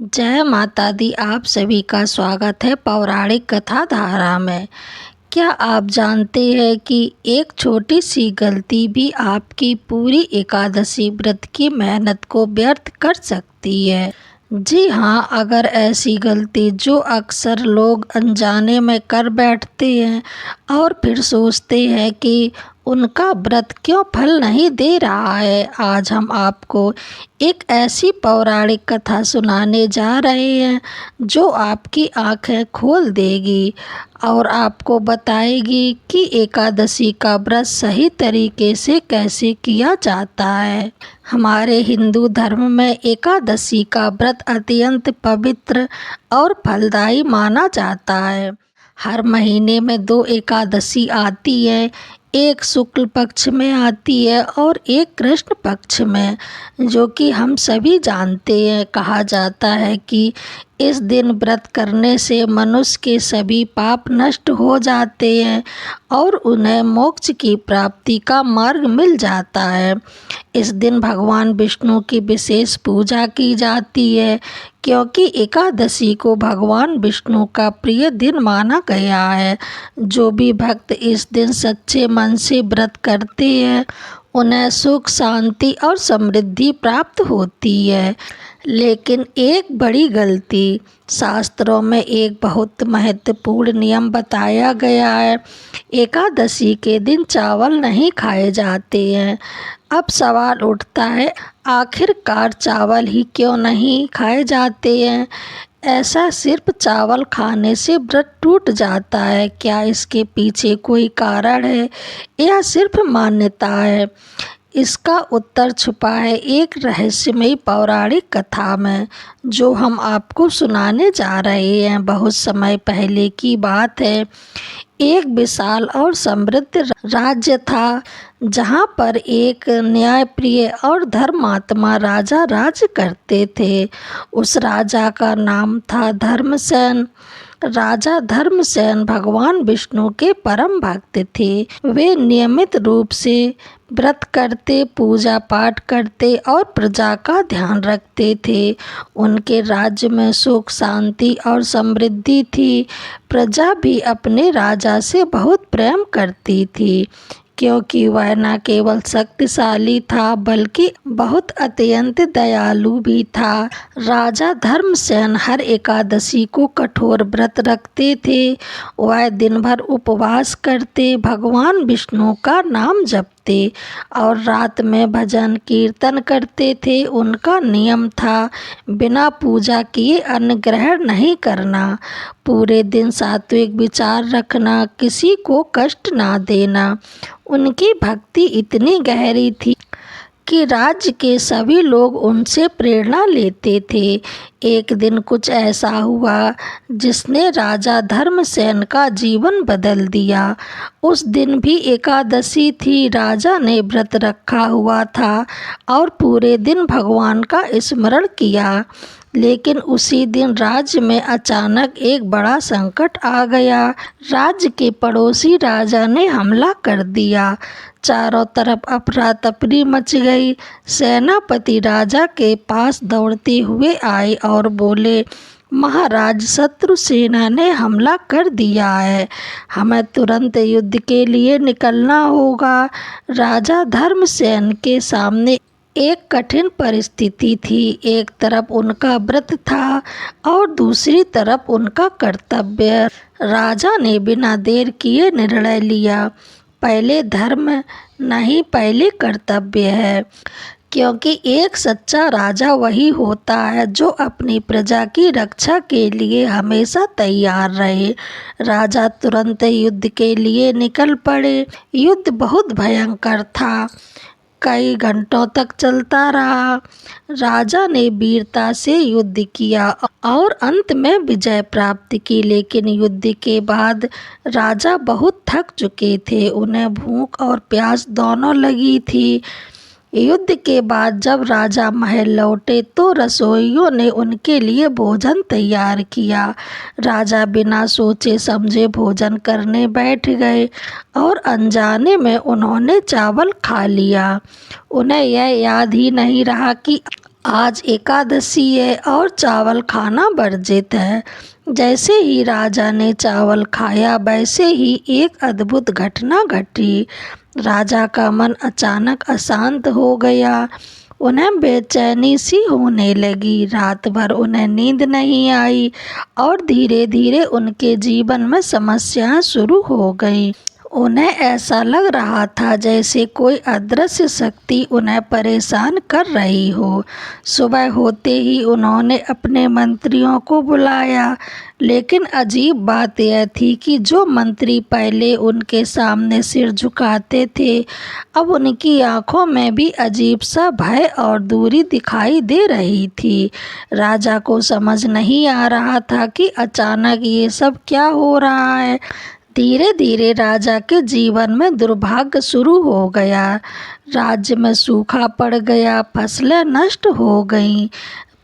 जय माता दी। आप सभी का स्वागत है पौराणिक कथा धारा में। क्या आप जानते हैं कि एक छोटी सी गलती भी आपकी पूरी एकादशी व्रत की मेहनत को व्यर्थ कर सकती है। जी हाँ, अगर ऐसी गलती जो अक्सर लोग अनजाने में कर बैठते हैं और फिर सोचते हैं कि उनका व्रत क्यों फल नहीं दे रहा है। आज हम आपको एक ऐसी पौराणिक कथा सुनाने जा रहे हैं जो आपकी आंखें खोल देगी और आपको बताएगी कि एकादशी का व्रत सही तरीके से कैसे किया जाता है। हमारे हिंदू धर्म में एकादशी का व्रत अत्यंत पवित्र और फलदायी माना जाता है। हर महीने में 2 एकादशी आती है, एक शुक्ल पक्ष में आती है और एक कृष्ण पक्ष में, जो कि हम सभी जानते हैं। कहा जाता है कि इस दिन व्रत करने से मनुष्य के सभी पाप नष्ट हो जाते हैं और उन्हें मोक्ष की प्राप्ति का मार्ग मिल जाता है। इस दिन भगवान विष्णु की विशेष पूजा की जाती है, क्योंकि एकादशी को भगवान विष्णु का प्रिय दिन माना गया है। जो भी भक्त इस दिन सच्चे मन से व्रत करते हैं उन्हें सुख, शांति और समृद्धि प्राप्त होती है। लेकिन एक बड़ी गलती, शास्त्रों में एक बहुत महत्वपूर्ण नियम बताया गया है। एकादशी के दिन चावल नहीं खाए जाते हैं। अब सवाल उठता है, आखिरकार चावल ही क्यों नहीं खाए जाते हैं? ऐसा सिर्फ चावल खाने से व्रत टूट जाता है क्या? इसके पीछे कोई कारण है या सिर्फ मान्यता है? इसका उत्तर छुपा है एक रहस्यमयी पौराणिक कथा में, जो हम आपको सुनाने जा रहे हैं। बहुत समय पहले की बात है। एक विशाल और समृद्ध राज्य था, जहाँ पर एक न्यायप्रिय और धर्मात्मा राजा राज करते थे। उस राजा का नाम था धर्मसेन। राजा धर्मसेन भगवान विष्णु के परम भक्त थे। वे नियमित रूप से व्रत करते, पूजा पाठ करते और प्रजा का ध्यान रखते थे। उनके राज्य में सुख, शांति और समृद्धि थी। प्रजा भी अपने राजा से बहुत प्रेम करती थी, क्योंकि वह न केवल शक्तिशाली था बल्कि बहुत अत्यंत दयालु भी था। राजा धर्मसेन हर एकादशी को कठोर व्रत रखते थे। वह दिन भर उपवास करते, भगवान विष्णु का नाम जपते और रात में भजन कीर्तन करते थे। उनका नियम था बिना पूजा किए अन्न ग्रहण नहीं करना, पूरे दिन सात्विक विचार रखना, किसी को कष्ट ना देना। उनकी भक्ति इतनी गहरी थी कि राज्य के सभी लोग उनसे प्रेरणा लेते थे। एक दिन कुछ ऐसा हुआ जिसने राजा धर्मसेन का जीवन बदल दिया। उस दिन भी एकादशी थी। राजा ने व्रत रखा हुआ था और पूरे दिन भगवान का स्मरण किया। लेकिन उसी दिन राज्य में अचानक एक बड़ा संकट आ गया। राज्य के पड़ोसी राजा ने हमला कर दिया। चारों तरफ अफरा तफरी मच गई। सेनापति राजा के पास दौड़ते हुए आए और बोले, महाराज, शत्रु सेना ने हमला कर दिया है, हमें तुरंत युद्ध के लिए निकलना होगा। राजा धर्मसेन के सामने एक कठिन परिस्थिति थी। एक तरफ उनका व्रत था और दूसरी तरफ उनका कर्तव्य। राजा ने बिना देर किए निर्णय लिया, पहले धर्म नहीं, पहले कर्तव्य है। क्योंकि एक सच्चा राजा वही होता है जो अपनी प्रजा की रक्षा के लिए हमेशा तैयार रहे। राजा तुरंत युद्ध के लिए निकल पड़े। युद्ध बहुत भयंकर था, कई घंटों तक चलता रहा। राजा ने वीरता से युद्ध किया और अंत में विजय प्राप्त की। लेकिन युद्ध के बाद राजा बहुत थक चुके थे। उन्हें भूख और प्यास दोनों लगी थी। युद्ध के बाद जब राजा महल लौटे तो रसोइयों ने उनके लिए भोजन तैयार किया। राजा बिना सोचे समझे भोजन करने बैठ गए और अनजाने में उन्होंने चावल खा लिया। उन्हें यह याद ही नहीं रहा कि आज एकादशी है और चावल खाना वर्जित है। जैसे ही राजा ने चावल खाया वैसे ही एक अद्भुत घटना घटी। राजा का मन अचानक अशांत हो गया। उन्हें बेचैनी सी होने लगी। रात भर उन्हें नींद नहीं आई और धीरे धीरे उनके जीवन में समस्याएं शुरू हो गईं। उन्हें ऐसा लग रहा था जैसे कोई अदृश्य शक्ति उन्हें परेशान कर रही हो। सुबह होते ही उन्होंने अपने मंत्रियों को बुलाया, लेकिन अजीब बात यह थी कि जो मंत्री पहले उनके सामने सिर झुकाते थे, अब उनकी आंखों में भी अजीब सा भय और दूरी दिखाई दे रही थी। राजा को समझ नहीं आ रहा था कि अचानक ये सब क्या हो रहा है। धीरे धीरे राजा के जीवन में दुर्भाग्य शुरू हो गया। राज्य में सूखा पड़ गया, फसलें नष्ट हो गईं,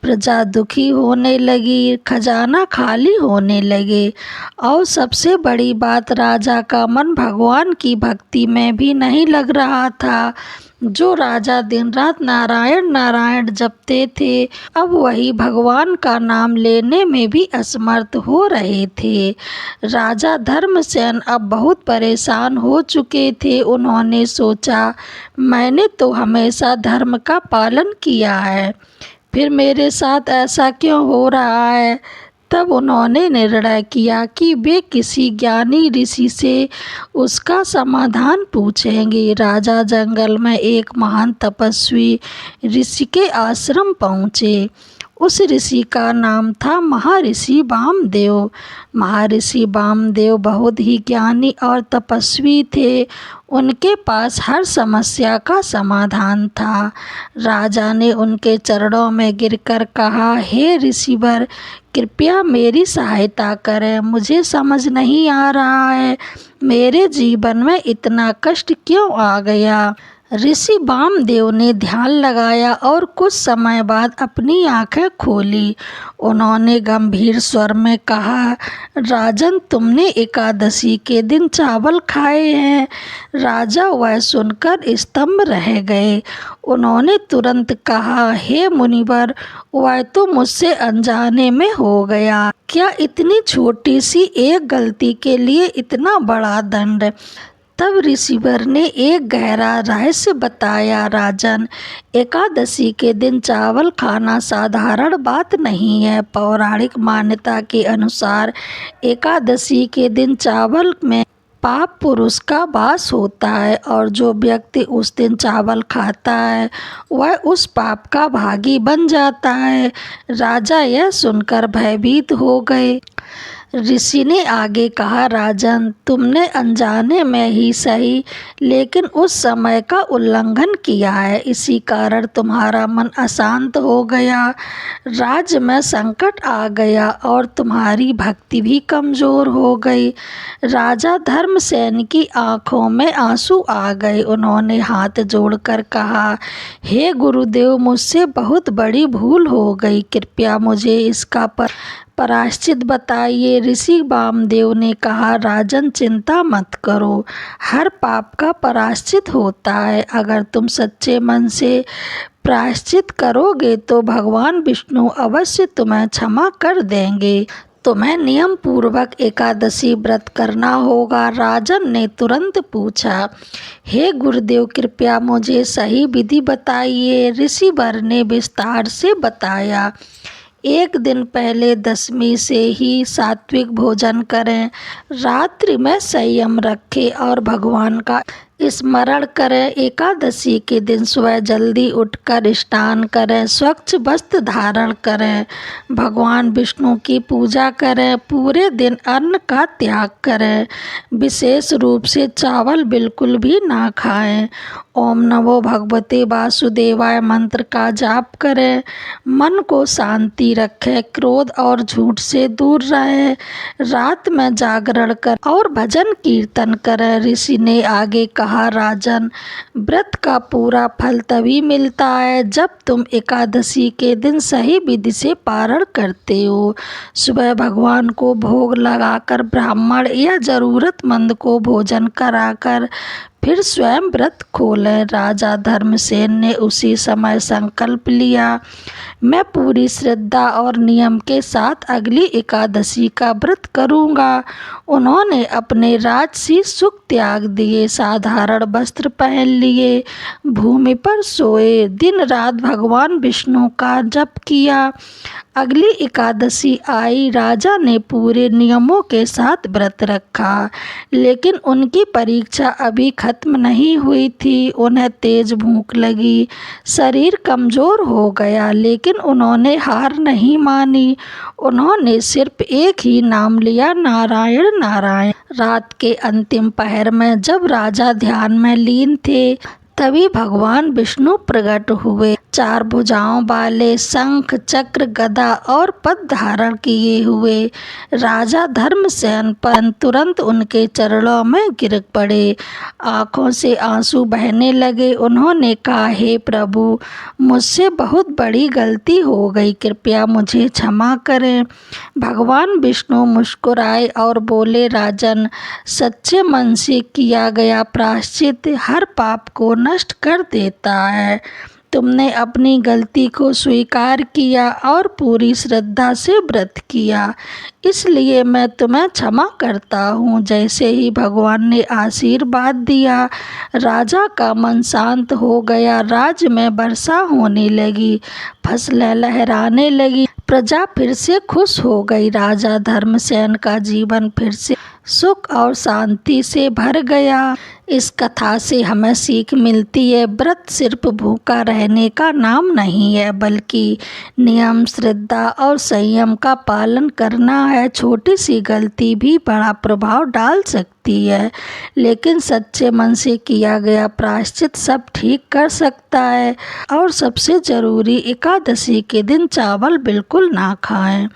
प्रजा दुखी होने लगी, खजाना खाली होने लगे और सबसे बड़ी बात, राजा का मन भगवान की भक्ति में भी नहीं लग रहा था। जो राजा दिन रात नारायण नारायण जपते थे, अब वही भगवान का नाम लेने में भी असमर्थ हो रहे थे। राजा धर्मसेन अब बहुत परेशान हो चुके थे। उन्होंने सोचा, मैंने तो हमेशा धर्म का पालन किया है, फिर मेरे साथ ऐसा क्यों हो रहा है। तब उन्होंने निर्णय किया कि वे किसी ज्ञानी ऋषि से उसका समाधान पूछेंगे। राजा जंगल में एक महान तपस्वी ऋषि के आश्रम पहुँचे। उस ऋषि का नाम था महर्षि वामदेव। महर्षि वामदेव बहुत ही ज्ञानी और तपस्वी थे। उनके पास हर समस्या का समाधान था। राजा ने उनके चरणों में गिरकर कहा, हे ऋषिवर, कृपया मेरी सहायता करें। मुझे समझ नहीं आ रहा है, मेरे जीवन में इतना कष्ट क्यों आ गया। ऋषि वामदेव ने ध्यान लगाया और कुछ समय बाद अपनी आंखें खोली। उन्होंने गंभीर स्वर में कहा, राजन, तुमने एकादशी के दिन चावल खाए हैं। राजा वह सुनकर स्तंभ रह गए। उन्होंने तुरंत कहा, हे मुनिवर, वह तो मुझसे अनजाने में हो गया। क्या इतनी छोटी सी एक गलती के लिए इतना बड़ा दंड। तब ऋषिवर ने एक गहरा रहस्य बताया, राजन, एकादशी के दिन चावल खाना साधारण बात नहीं है। पौराणिक मान्यता के अनुसार एकादशी के दिन चावल में पाप पुरुष का वास होता है और जो व्यक्ति उस दिन चावल खाता है वह उस पाप का भागी बन जाता है। राजा यह सुनकर भयभीत हो गए। ऋषि ने आगे कहा, राजन, तुमने अनजाने में ही सही लेकिन उस समय का उल्लंघन किया है। इसी कारण तुम्हारा मन अशांत हो गया, राज्य में संकट आ गया और तुम्हारी भक्ति भी कमजोर हो गई। राजा धर्मसेन की आंखों में आंसू आ गए। उन्होंने हाथ जोड़कर कहा, हे गुरुदेव, मुझसे बहुत बड़ी भूल हो गई, कृपया मुझे इसका प्रायश्चित बताइए। ऋषि वामदेव ने कहा, राजन, चिंता मत करो, हर पाप का प्रायश्चित होता है। अगर तुम सच्चे मन से प्रायश्चित करोगे तो भगवान विष्णु अवश्य तुम्हें क्षमा कर देंगे। तुम्हें नियम पूर्वक एकादशी व्रत करना होगा। राजन ने तुरंत पूछा, हे गुरुदेव, कृपया मुझे सही विधि बताइए। ऋषिवर ने विस्तार से बताया, एक दिन पहले दशमी से ही सात्विक भोजन करें, रात्रि में संयम रखें और भगवान का स्मरण करें। एकादशी के दिन सुबह जल्दी उठकर स्नान करें, स्वच्छ वस्त्र धारण करें, भगवान विष्णु की पूजा करें, पूरे दिन अन्न का त्याग करें, विशेष रूप से चावल बिल्कुल भी ना खाएं। ओम नमो भगवते वासुदेवाय मंत्र का जाप करें, मन को शांति रखें, क्रोध और झूठ से दूर रहें, रात में जागरण कर और भजन कीर्तन करें। ऋषि ने आगे कहा, राजन, व्रत का पूरा फल तभी मिलता है जब तुम एकादशी के दिन सही विधि से पारण करते हो। सुबह भगवान को भोग लगाकर, ब्राह्मण या जरूरतमंद को भोजन कराकर, फिर स्वयं व्रत खोलें। राजा धर्मसेन ने उसी समय संकल्प लिया, मैं पूरी श्रद्धा और नियम के साथ अगली एकादशी का व्रत करूंगा। उन्होंने अपने राजसी सुख त्याग दिए, साधारण वस्त्र पहन लिए, भूमि पर सोए, दिन रात भगवान विष्णु का जप किया। अगली एकादशी आई, राजा ने पूरे नियमों के साथ व्रत रखा, लेकिन उनकी परीक्षा अभी खत्म नहीं हुई थी। उन्हें तेज भूख लगी, शरीर कमजोर हो गया, लेकिन उन्होंने हार नहीं मानी। उन्होंने सिर्फ एक ही नाम लिया, नारायण नारायण। रात के अंतिम पहर में जब राजा ध्यान में लीन थे, तभी भगवान विष्णु प्रकट हुए, 4 भुजाओं वाले, शंख चक्र गदा और पद्म धारण किए हुए। राजा धर्मसेन पर तुरंत उनके चरणों में गिर पड़े, आंखों से आंसू बहने लगे। उन्होंने कहा, हे प्रभु, मुझसे बहुत बड़ी गलती हो गई, कृपया मुझे क्षमा करें। भगवान विष्णु मुस्कुराए और बोले, राजन, सच्चे मन से किया गया प्रायश्चित हर पाप को नष्ट कर देता है। तुमने अपनी गलती को स्वीकार किया और पूरी श्रद्धा से व्रत किया, इसलिए मैं तुम्हें क्षमा करता हूँ। जैसे ही भगवान ने आशीर्वाद दिया, राजा का मन शांत हो गया। राज्य में वर्षा होने लगी, फसलें लहराने लगी, प्रजा फिर से खुश हो गई। राजा धर्मसेन का जीवन फिर से सुख और शांति से भर गया। इस कथा से हमें सीख मिलती है, व्रत सिर्फ भूखा रहने का नाम नहीं है, बल्कि नियम, श्रद्धा और संयम का पालन करना है। छोटी सी गलती भी बड़ा प्रभाव डाल सकती है, लेकिन सच्चे मन से किया गया प्रायश्चित सब ठीक कर सकता है। और सबसे ज़रूरी, एकादशी के दिन चावल बिल्कुल ना खाएं।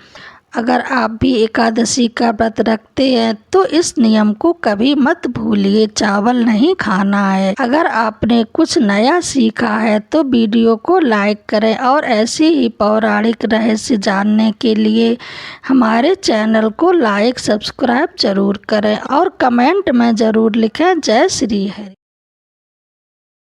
अगर आप भी एकादशी का व्रत रखते हैं तो इस नियम को कभी मत भूलिए, चावल नहीं खाना है। अगर आपने कुछ नया सीखा है तो वीडियो को लाइक करें और ऐसे ही पौराणिक रहस्य जानने के लिए हमारे चैनल को लाइक, सब्सक्राइब जरूर करें और कमेंट में ज़रूर लिखें, जय श्री हरि।